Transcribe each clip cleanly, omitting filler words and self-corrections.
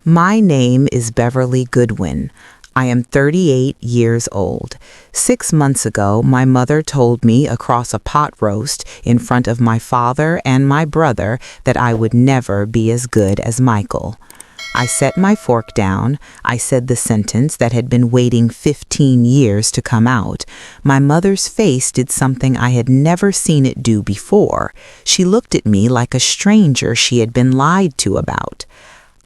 My name is Beverly Goodwin. I am 38 years old. 6 months ago, my mother told me across a pot roast in front of my father and my brother that I would never be as good as Michael. I set my fork down. I said the sentence that had been waiting 15 years to come out. My mother's face did something I had never seen it do before. She looked at me like a stranger she had been lied to about.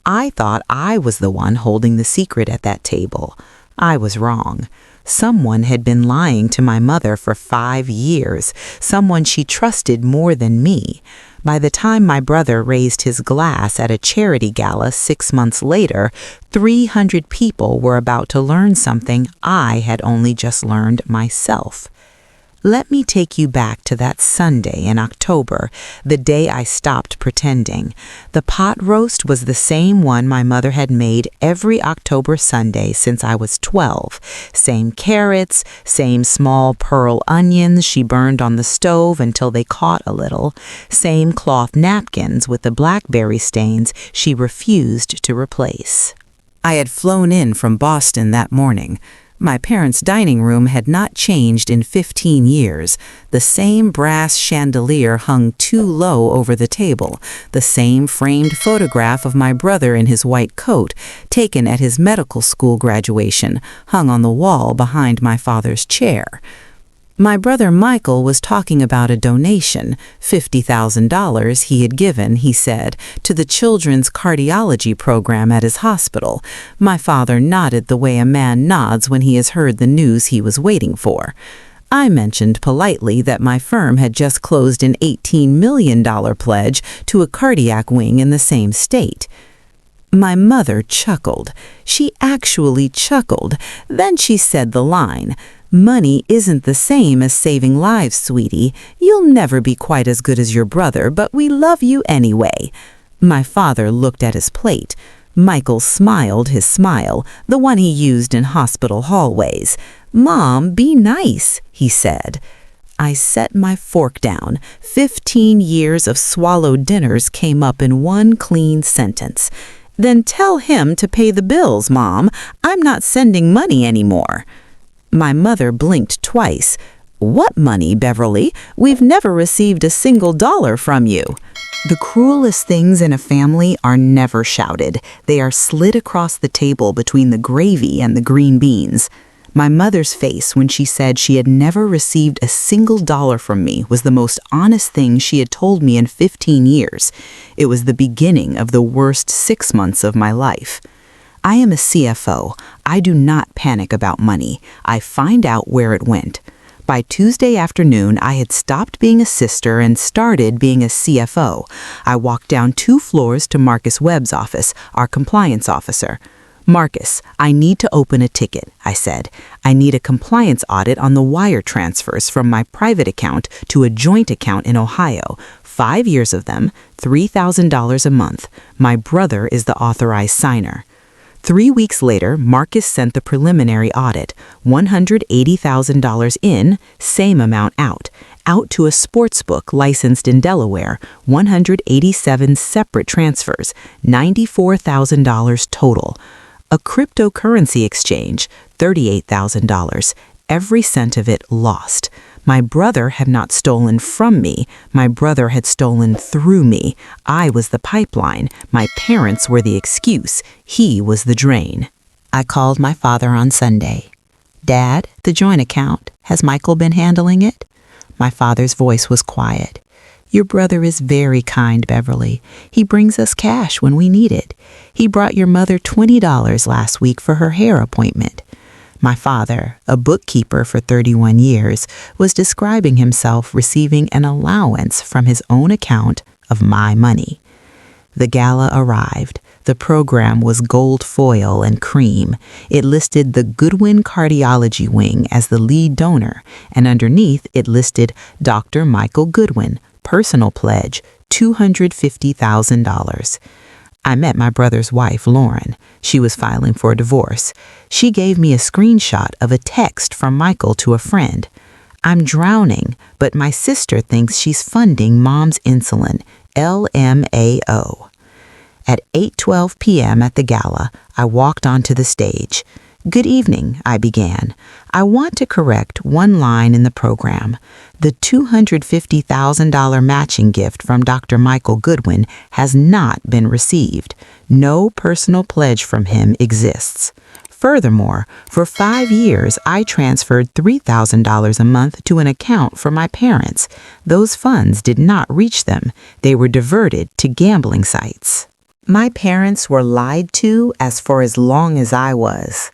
I thought I was the one holding the secret at that table. I was wrong. Someone had been lying to my mother for 5 years, someone she trusted more than me. By the time my brother raised his glass at a charity gala 6 months later, 300 people were about to learn something I had only just learned myself. Let me take you back to that Sunday in October, the day I stopped pretending. The pot roast was the same one my mother had made every October Sunday since I was 12. Same carrots, same small pearl onions she burned on the stove until they caught a little, same cloth napkins with the blackberry stains she refused to replace. I had flown in from Boston that morning. My parents' dining room had not changed in 15 years. The same brass chandelier hung too low over the table, the same framed photograph of my brother in his white coat, taken at his medical school graduation, hung on the wall behind my father's chair. My brother Michael was talking about a donation, $50,000 he had given, he said, to the children's cardiology program at his hospital. My father nodded the way a man nods when he has heard the news he was waiting for. I mentioned politely that my firm had just closed an $18 million pledge to a cardiac wing in the same state. My mother chuckled. She actually chuckled. Then she said the line, "Money isn't the same as saving lives, sweetie. You'll never be quite as good as your brother, but we love you anyway." My father looked at his plate. Michael smiled his smile, the one he used in hospital hallways. "Mom, be nice," he said. I set my fork down. 15 years of swallowed dinners came up in one clean sentence. "Then tell him to pay the bills, Mom. I'm not sending money anymore." My mother blinked twice. "What money, Beverly? We've never received a single dollar from you." The cruelest things in a family are never shouted. They are slid across the table between the gravy and the green beans. My mother's face when she said she had never received a single dollar from me was the most honest thing she had told me in 15 years. It was the beginning of the worst 6 months of my life. I am a CFO. I do not panic about money. I find out where it went. By Tuesday afternoon, I had stopped being a sister and started being a CFO. I walked down 2 floors to Marcus Webb's office, our compliance officer. "Marcus, I need to open a ticket," I said. "I need a compliance audit on the wire transfers from my private account to a joint account in Ohio. 5 years of them, $3,000 a month. My brother is the authorized signer." 3 weeks later, Marcus sent the preliminary audit, $180,000 in, same amount out to a sports book licensed in Delaware, 187 separate transfers, $94,000 total. A cryptocurrency exchange, $38,000, every cent of it lost. My brother had not stolen from me. My brother had stolen through me. I was the pipeline. My parents were the excuse. He was the drain. I called my father on Sunday. "Dad, the joint account, has Michael been handling it?" My father's voice was quiet. "Your brother is very kind, Beverly. He brings us cash when we need it. He brought your mother $20 last week for her hair appointment." My father, a bookkeeper for 31 years, was describing himself receiving an allowance from his own account of my money. The gala arrived. The program was gold foil and cream. It listed the Goodwin Cardiology Wing as the lead donor, and underneath it listed Dr. Michael Goodwin, personal pledge, $250,000. I met my brother's wife, Lauren. She was filing for a divorce. She gave me a screenshot of a text from Michael to a friend. "I'm drowning, but my sister thinks she's funding Mom's insulin, LMAO." At 8:12 p.m. at the Gala, I walked onto the stage. "Good evening," I began. "I want to correct one line in the program. The $250,000 matching gift from Dr. Michael Goodwin has not been received. No personal pledge from him exists. Furthermore, for 5 years, I transferred $3,000 a month to an account for my parents. Those funds did not reach them. They were diverted to gambling sites. My parents were lied to for as long as I was."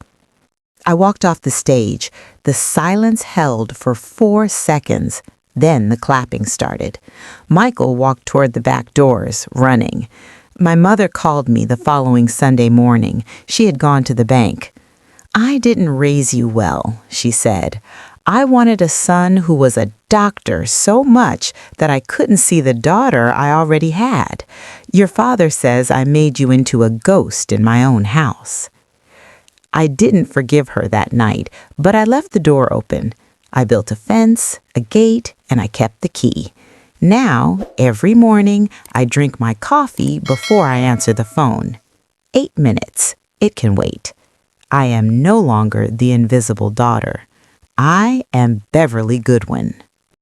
I walked off the stage. The silence held for 4 seconds. Then the clapping started. Michael walked toward the back doors, running. My mother called me the following Sunday morning. She had gone to the bank. "I didn't raise you well," she said. "I wanted a son who was a doctor so much that I couldn't see the daughter I already had. Your father says I made you into a ghost in my own house." I didn't forgive her that night, but I left the door open. I built a fence, a gate, and I kept the key. Now, every morning, I drink my coffee before I answer the phone. 8 minutes. It can wait. I am no longer the invisible daughter. I am Beverly Goodwin.